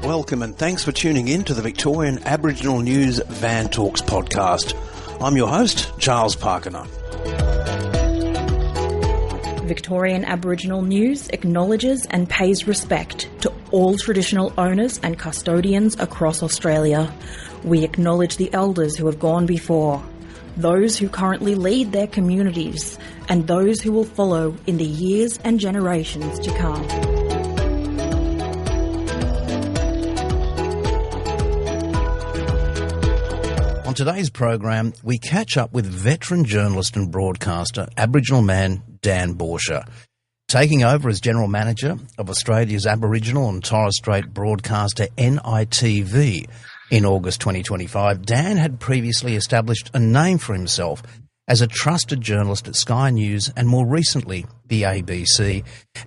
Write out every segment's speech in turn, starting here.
Welcome and thanks for tuning in to the Victorian Aboriginal News Van Talks podcast. I'm your host, Charles Parkiner. Victorian Aboriginal News acknowledges and pays respect to all traditional owners and custodians across Australia. We acknowledge the elders who have gone before, those who currently lead their communities, and those who will follow in the years and generations to come. On today's program, we catch up with veteran journalist and broadcaster, Aboriginal man Dan Bourchier. Taking over as General Manager of Australia's Aboriginal and Torres Strait broadcaster NITV in August 2025, Dan had previously established a name for himself as a trusted journalist at Sky News and more recently the ABC.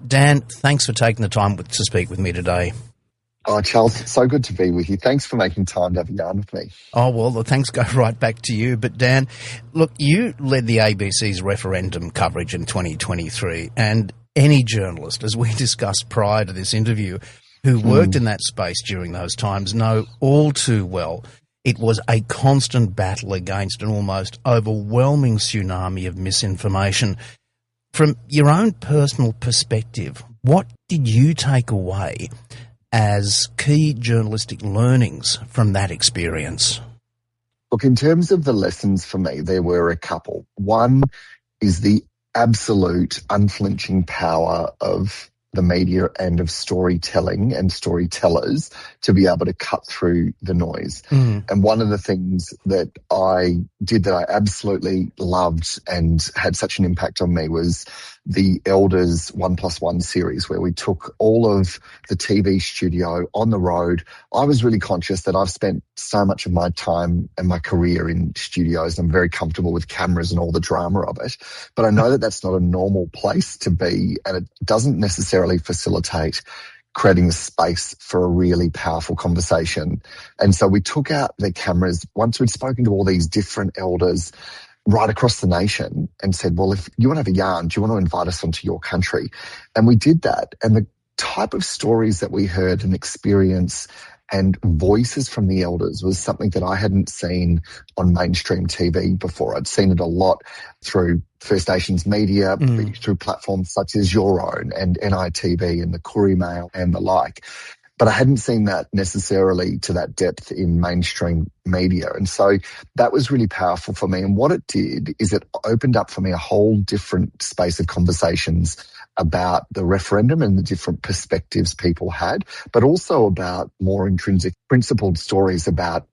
Dan, thanks for taking the time to speak with me today. Oh, Charles, so good to be with you. Thanks for making time to have a yarn with me. Oh, well, the thanks go right back to you. But Dan, look, you led the ABC's referendum coverage in 2023, and any journalist, as we discussed prior to this interview, who worked in that space during those times know all too well it was a constant battle against an almost overwhelming tsunami of misinformation. From your own personal perspective, what did you take away as key journalistic learnings from that experience? Look, in terms of the lessons for me, there were a couple. One is the absolute unflinching power of the media and of storytelling and storytellers to be able to cut through the noise. And one of the things that I did that I absolutely loved and had such an impact on me was the Elders 1+1 series, where we took all of the TV studio on the road. I was really conscious that I've spent so much of my time and my career in studios. I'm very comfortable with cameras and all the drama of it. But I know that that's not a normal place to be, and it doesn't necessarily facilitate creating the space for a really powerful conversation. And so we took out the cameras once we'd spoken to all these different elders right across the nation and said, well, if you want to have a yarn, do you want to invite us onto your country? And we did that. And the type of stories that we heard and experience and voices from the elders was something that I hadn't seen on mainstream TV before. I'd seen it a lot through First Nations media, through platforms such as your own and NITV and the Courier Mail and the like. But I hadn't seen that necessarily to that depth in mainstream media. And so that was really powerful for me. And what it did is it opened up for me a whole different space of conversations about the referendum and the different perspectives people had, but also about more intrinsic principled stories about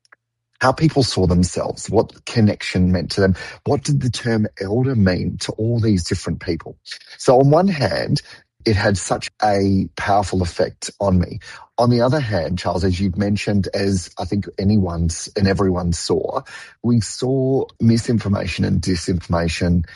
how people saw themselves, what connection meant to them, what did the term elder mean to all these different people. So on one hand, it had such a powerful effect on me. On the other hand, Charles, as you've mentioned, as I think anyone's and everyone saw, we saw misinformation and disinformation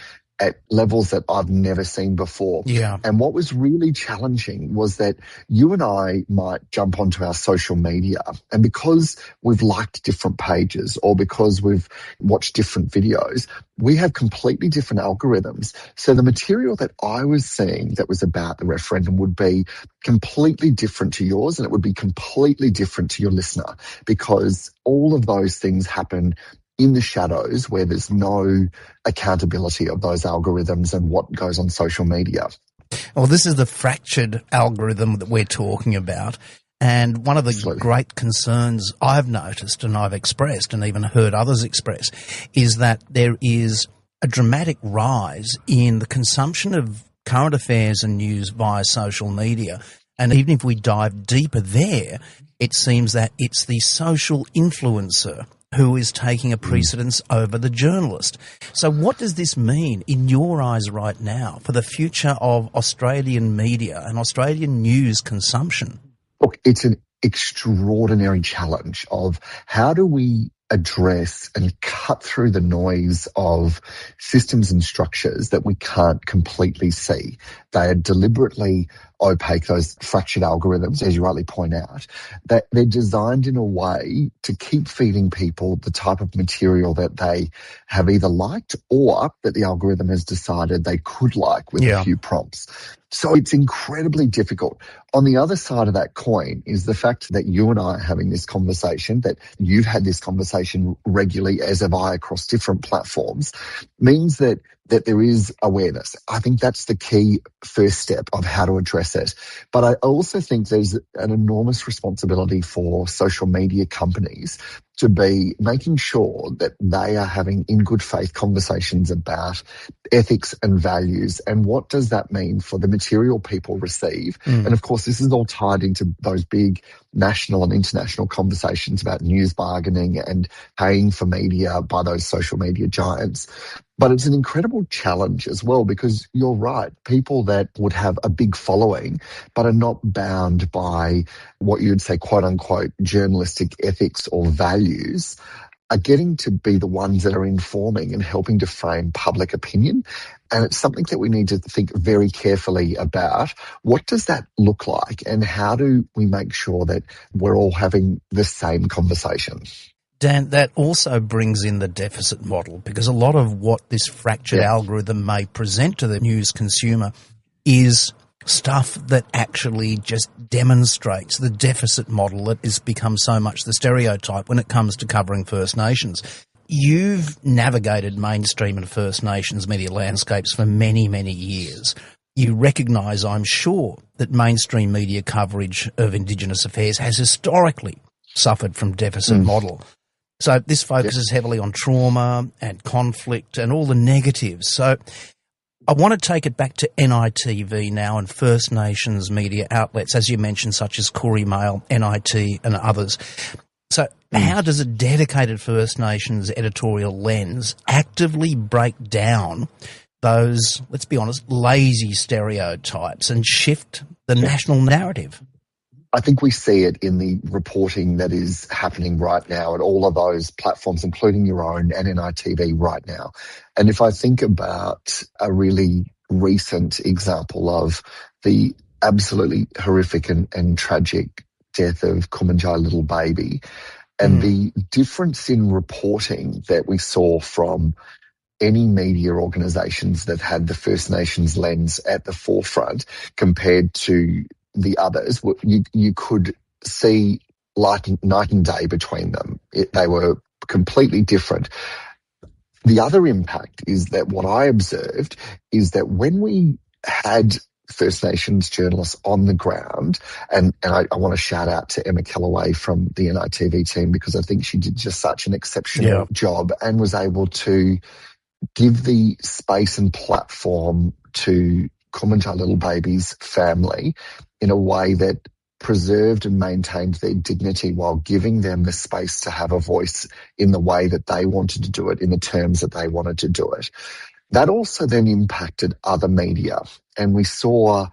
at levels that I've never seen before. Yeah. And what was really challenging was that you and I might jump onto our social media, and because we've liked different pages or because we've watched different videos, we have completely different algorithms. So the material that I was seeing that was about the referendum would be completely different to yours, and it would be completely different to your listener, because all of those things happen in the shadows where there's no accountability of those algorithms and what goes on social media. Well, this is the fractured algorithm that we're talking about. And one of the great concerns I've noticed and I've expressed and even heard others express is that there is a dramatic rise in the consumption of current affairs and news via social media. And even if we dive deeper there, it seems that it's the social influencer who is taking a precedence over the journalist. So what does this mean in your eyes right now for the future of Australian media and Australian news consumption? Look, it's an extraordinary challenge of how do we address and cut through the noise of systems and structures that we can't completely see. They are deliberately opaque, those fractured algorithms, as you rightly point out, that they're designed in a way to keep feeding people the type of material that they have either liked or that the algorithm has decided they could like with a few prompts. So it's incredibly difficult. On the other side of that coin is the fact that you and I are having this conversation, that you've had this conversation regularly, as have I, across different platforms, means that there is awareness. I think that's the key first step of how to address it. But I also think there's an enormous responsibility for social media companies to be making sure that they are having in good faith conversations about ethics and values and what does that mean for the material people receive. And of course, this is all tied into those big national and international conversations about news bargaining and paying for media by those social media giants. But it's an incredible challenge as well, because you're right, people that would have a big following but are not bound by what you'd say, quote unquote, journalistic ethics or values are getting to be the ones that are informing and helping to frame public opinion. And it's something that we need to think very carefully about. What does that look like, and how do we make sure that we're all having the same conversation? Dan, that also brings in the deficit model, because a lot of what this fractured algorithm may present to the news consumer is stuff that actually just demonstrates the deficit model that has become so much the stereotype when it comes to covering First Nations. You've navigated mainstream and First Nations media landscapes for many, many years. You recognise, I'm sure, that mainstream media coverage of Indigenous affairs has historically suffered from deficit model. So this focuses heavily on trauma and conflict and all the negatives. So I want to take it back to NITV now and First Nations media outlets, as you mentioned, such as Koori Mail, NIT and others. So how does a dedicated First Nations editorial lens actively break down those, let's be honest, lazy stereotypes and shift the national narrative? I think we see it in the reporting that is happening right now at all of those platforms, including your own and NITV right now. And if I think about a really recent example of the absolutely horrific and tragic death of Kumanjai little baby, and the difference in reporting that we saw from any media organisations that had the First Nations lens at the forefront compared to the others, you could see night and day between them. They were completely different. The other impact is that what I observed is that when we had First Nations journalists on the ground, and I want to shout out to Emma Kellaway from the NITV team, because I think she did just such an exceptional job and was able to give the space and platform to Kumanjai little baby's family in a way that preserved and maintained their dignity while giving them the space to have a voice in the way that they wanted to do it, in the terms that they wanted to do it. That also then impacted other media, and we saw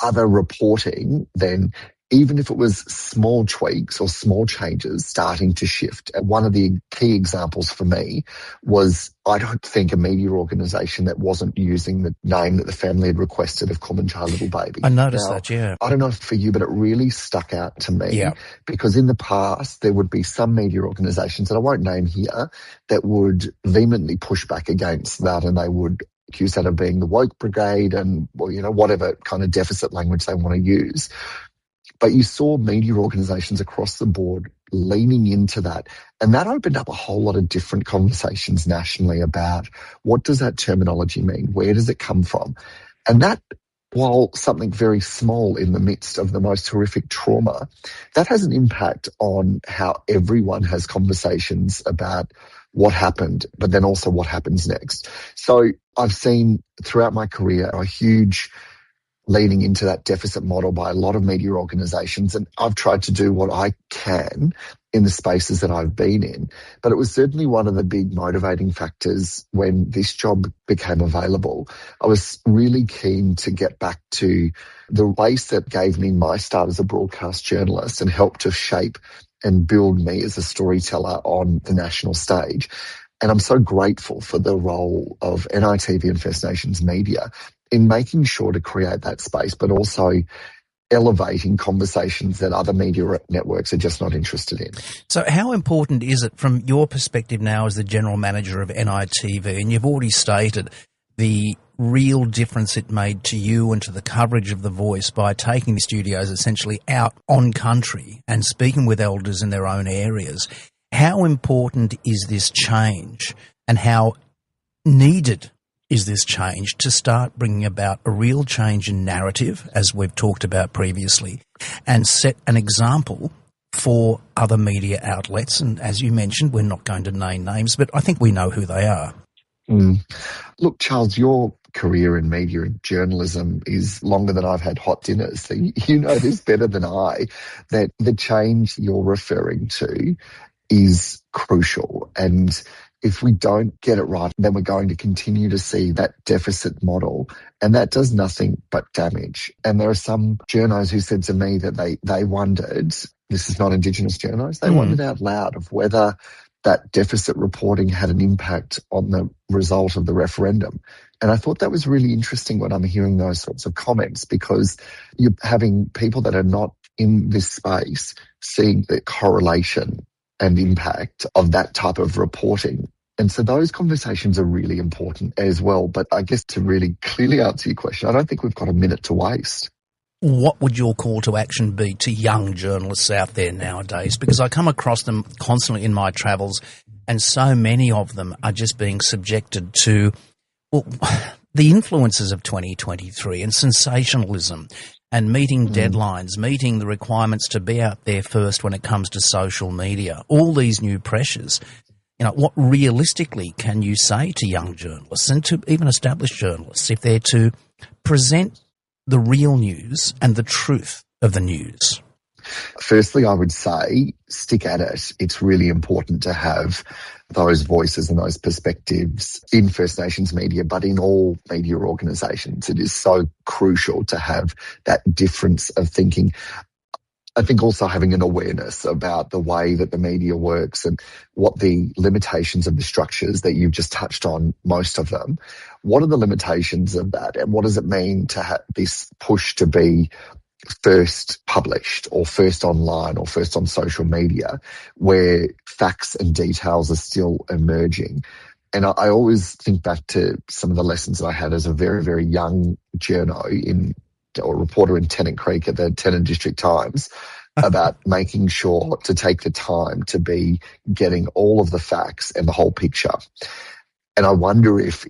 other reporting then, even if it was small tweaks or small changes, starting to shift. And one of the key examples for me was, I don't think a media organisation that wasn't using the name that the family had requested of Kumanjai little baby. I noticed that, I don't know for you, but it really stuck out to me because in the past there would be some media organisations that I won't name here that would vehemently push back against that, and they would accuse that of being the woke brigade and, well, you know, whatever kind of deficit language they want to use. But you saw media organisations across the board leaning into that. And that opened up a whole lot of different conversations nationally about what does that terminology mean? Where does it come from? And that, while something very small in the midst of the most horrific trauma, that has an impact on how everyone has conversations about what happened, but then also what happens next. So I've seen throughout my career a huge leaning into that deficit model by a lot of media organisations, and I've tried to do what I can in the spaces that I've been in. But it was certainly one of the big motivating factors when this job became available. I was really keen to get back to the base that gave me my start as a broadcast journalist and helped to shape and build me as a storyteller on the national stage. And I'm so grateful for the role of NITV and First Nations media in making sure to create that space, but also elevating conversations that other media networks are just not interested in. So how important is it from your perspective now as the General Manager of NITV, and you've already stated the real difference it made to you and to the coverage of The Voice by taking the studios essentially out on country and speaking with elders in their own areas. How important is this change, and how needed is this change to start bringing about a real change in narrative, as we've talked about previously, and set an example for other media outlets? And as you mentioned, we're not going to name names, but I think we know who they are. Look, Charles, your career in media and journalism is longer than I've had hot dinners. So you know this better than I, that the change you're referring to is crucial. And if we don't get it right, then we're going to continue to see that deficit model, and that does nothing but damage. And there are some journos who said to me that they wondered, this is not Indigenous journos, they wondered out loud of whether that deficit reporting had an impact on the result of the referendum. And I thought that was really interesting when I'm hearing those sorts of comments, because you're having people that are not in this space seeing the correlation and impact of that type of reporting. And so those conversations are really important as well. But I guess to really clearly answer your question, I don't think we've got a minute to waste. What would your call to action be to young journalists out there nowadays? Because I come across them constantly in my travels, and so many of them are just being subjected to, well, the influences of 2023 and sensationalism and meeting deadlines, meeting the requirements to be out there first when it comes to social media, all these new pressures. You know, what realistically can you say to young journalists and to even established journalists if they're to present the real news and the truth of the news? Firstly, I would say stick at it. It's really important to have those voices and those perspectives in First Nations media, but in all media organisations. It is so crucial to have that difference of thinking. I think also having an awareness about the way that the media works and what the limitations of the structures that you've just touched on, most of them. What are the limitations of that, and what does it mean to have this push to be first published or first online or first on social media, where facts and details are still emerging? And I always think back to some of the lessons that I had as a very, very young journo or reporter in Tennant Creek at the Tennant District Times about making sure to take the time to be getting all of the facts and the whole picture. And I wonder if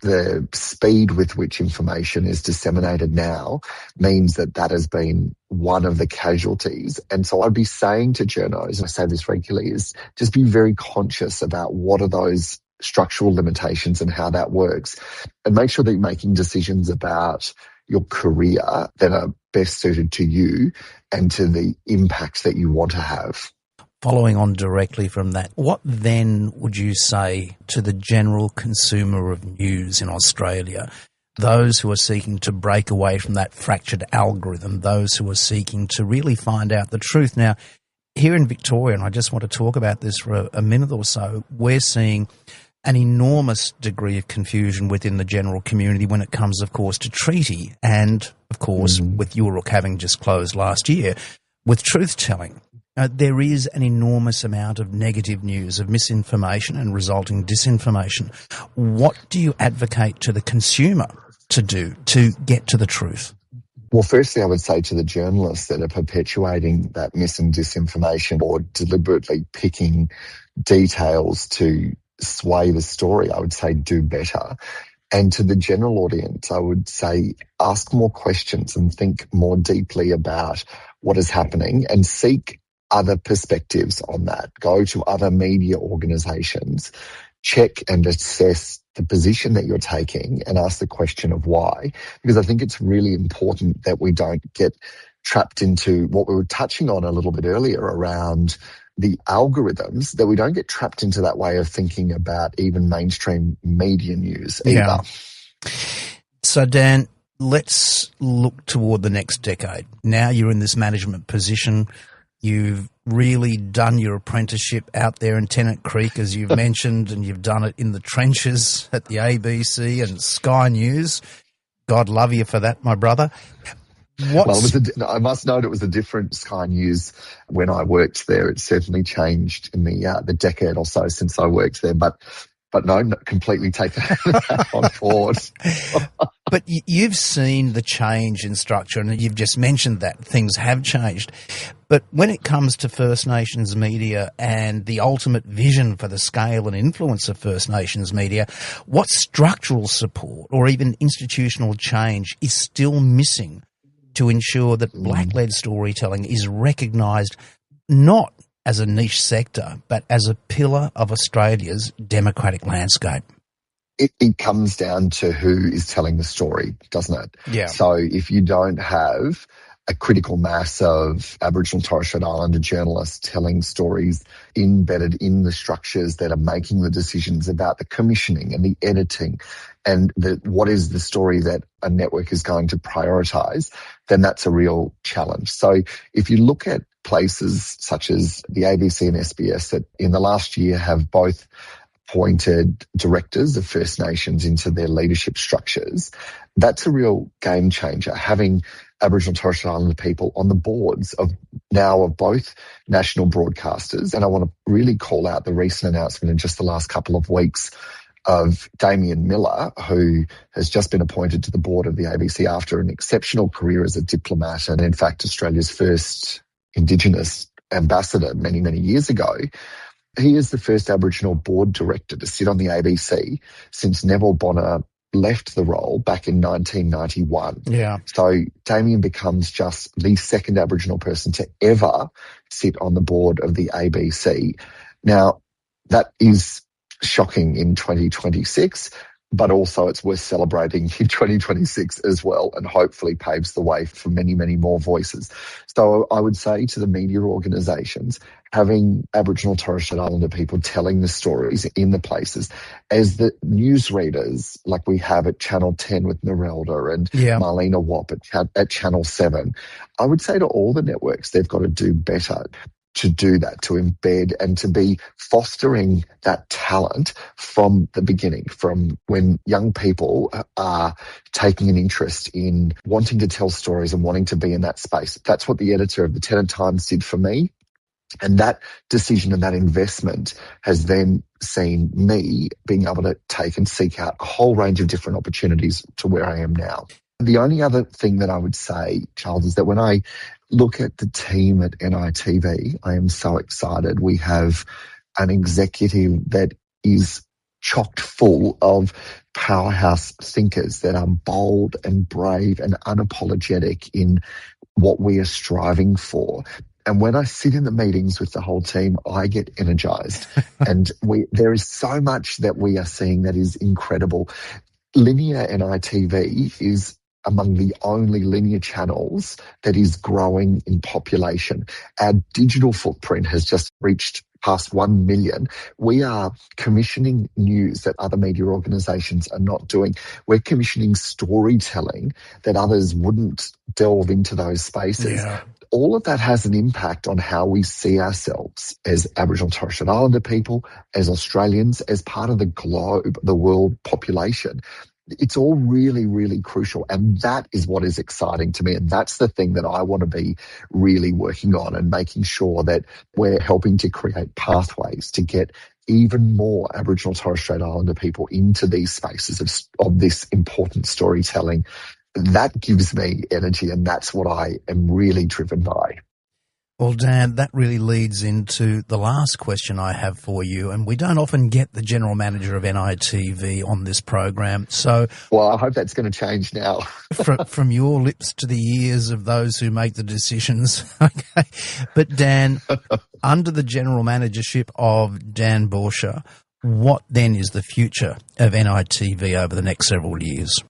the speed with which information is disseminated now means that that has been one of the casualties. And so I'd be saying to journos, and I say this regularly, is just be very conscious about what are those structural limitations and how that works, and make sure that you're making decisions about your career that are best suited to you and to the impact that you want to have. Following on directly from that, what then would you say to the general consumer of news in Australia, those who are seeking to break away from that fractured algorithm, those who are seeking to really find out the truth? Now, here in Victoria, and I just want to talk about this for a minute or so, we're seeing an enormous degree of confusion within the general community when it comes, of course, to treaty and, of course, with Uruk having just closed last year, with truth-telling. There is an enormous amount of negative news, of misinformation and resulting disinformation. What do you advocate to the consumer to do to get to the truth? Well, firstly, I would say to the journalists that are perpetuating that mis and disinformation or deliberately picking details to sway the story, I would say do better. And to the general audience, I would say ask more questions and think more deeply about what is happening and seek other perspectives on that. Go to other media organisations, check and assess the position that you're taking and ask the question of why. Because I think it's really important that we don't get trapped into what we were touching on a little bit earlier around the algorithms, that we don't get trapped into that way of thinking about even mainstream media news either. Yeah. So, Dan, let's look toward the next decade. Now you're in this management position. You've really done your apprenticeship out there in Tennant Creek, as you've mentioned, and you've done it in the trenches at the ABC and Sky News. God love you for that, my brother. Well, I must note it was a different Sky News when I worked there. It certainly changed in the decade or so since I worked there, but no, completely take that on board. But you've seen the change in structure, and you've just mentioned that things have changed. But when it comes to First Nations media and the ultimate vision for the scale and influence of First Nations media, what structural support or even institutional change is still missing to ensure that Black-led storytelling is recognised not as a niche sector, but as a pillar of Australia's democratic landscape? It comes down to who is telling the story, doesn't it? Yeah. So if you don't have a critical mass of Aboriginal and Torres Strait Islander journalists telling stories embedded in the structures that are making the decisions about the commissioning and the editing and what is the story that a network is going to prioritise, then that's a real challenge. So if you look at places such as the ABC and SBS that in the last year have both appointed directors of First Nations into their leadership structures, that's a real game changer. Having Aboriginal and Torres Strait Islander people on the boards of both national broadcasters, and I want to really call out the recent announcement in just the last couple of weeks of Damien Miller, who has just been appointed to the board of the ABC after an exceptional career as a diplomat and, in fact, Australia's first Indigenous ambassador many, many years ago. He is the first Aboriginal board director to sit on the ABC since Neville Bonner left the role back in 1991. Yeah. So Damien becomes just the second Aboriginal person to ever sit on the board of the ABC. Now, that is shocking in 2026, but also it's worth celebrating in 2026 as well, and hopefully paves the way for many, many more voices. So I would say to the media organisations, having Aboriginal Torres Strait Islander people telling the stories in the places, as the newsreaders like we have at Channel 10 with Narelda and Marlena Wap at Channel 7, I would say to all the networks, they've got to do better to do that, to embed and to be fostering that talent from the beginning, from when young people are taking an interest in wanting to tell stories and wanting to be in that space. That's what the editor of the Tennant Times did for me. And that decision and that investment has then seen me being able to take and seek out a whole range of different opportunities to where I am now. The only other thing that I would say, Charles, is that when I look at the team at NITV, I am so excited. We have an executive that is chocked full of powerhouse thinkers that are bold and brave and unapologetic in what we are striving for. And when I sit in the meetings with the whole team, I get energized. And there is so much that we are seeing that is incredible. Linear NITV is among the only linear channels that is growing in population. Our digital footprint has just reached past 1 million. We are commissioning news that other media organisations are not doing. We're commissioning storytelling that others wouldn't delve into those spaces. Yeah. All of that has an impact on how we see ourselves as Aboriginal and Torres Strait Islander people, as Australians, as part of the globe, the world population. It's all really, really crucial. And that is what is exciting to me. And that's the thing that I want to be really working on and making sure that we're helping to create pathways to get even more Aboriginal and Torres Strait Islander people into these spaces of this important storytelling. That gives me energy, and that's what I am really driven by. Well, Dan, that really leads into the last question I have for you, and we don't often get the General Manager of NITV on this program. So, well, I hope that's going to change now. from your lips to the ears of those who make the decisions. Okay. But Dan, under the General Managership of Dan Bourchier, what then is the future of NITV over the next several years?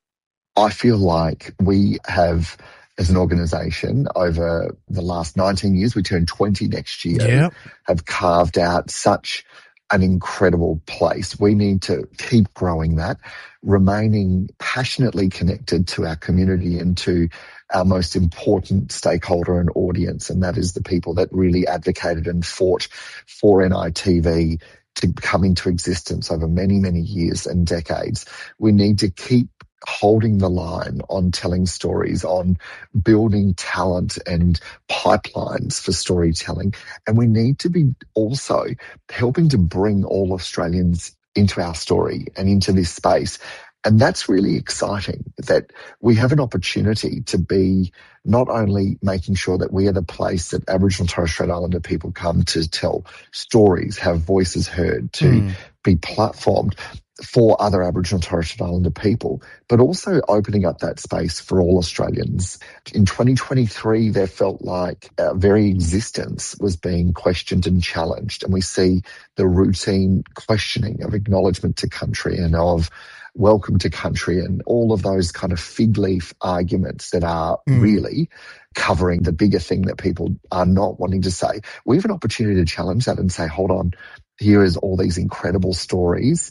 I feel like we have, as an organisation, over the last 19 years, we turn 20 next year, have carved out such an incredible place. We need to keep growing that, remaining passionately connected to our community and to our most important stakeholder and audience, and that is the people that really advocated and fought for NITV to come into existence over many, many years and decades. We need to keep holding the line on telling stories, on building talent and pipelines for storytelling. And we need to be also helping to bring all Australians into our story and into this space. And that's really exciting, that we have an opportunity to be not only making sure that we are the place that Aboriginal and Torres Strait Islander people come to tell stories, have voices heard, to be platformed for other Aboriginal and Torres Strait Islander people, but also opening up that space for all Australians. In 2023, there felt like our very existence was being questioned and challenged, and we see the routine questioning of acknowledgement to country and of welcome to country and all of those kind of fig leaf arguments that are really covering the bigger thing that people are not wanting to say. We have an opportunity to challenge that and say, hold on, here is all these incredible stories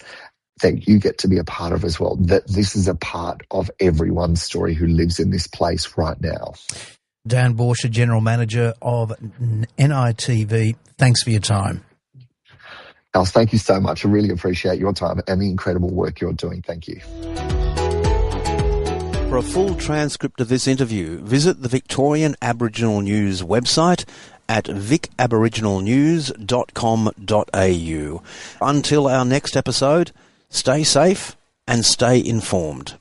that you get to be a part of as well, that this is a part of everyone's story who lives in this place right now. Dan Bourchier, General Manager of NITV, thanks for your time. Alice, thank you so much. I really appreciate your time and the incredible work you're doing. Thank you. For a full transcript of this interview, visit the Victorian Aboriginal News website at vicaboriginalnews.com.au. Until our next episode, stay safe and stay informed.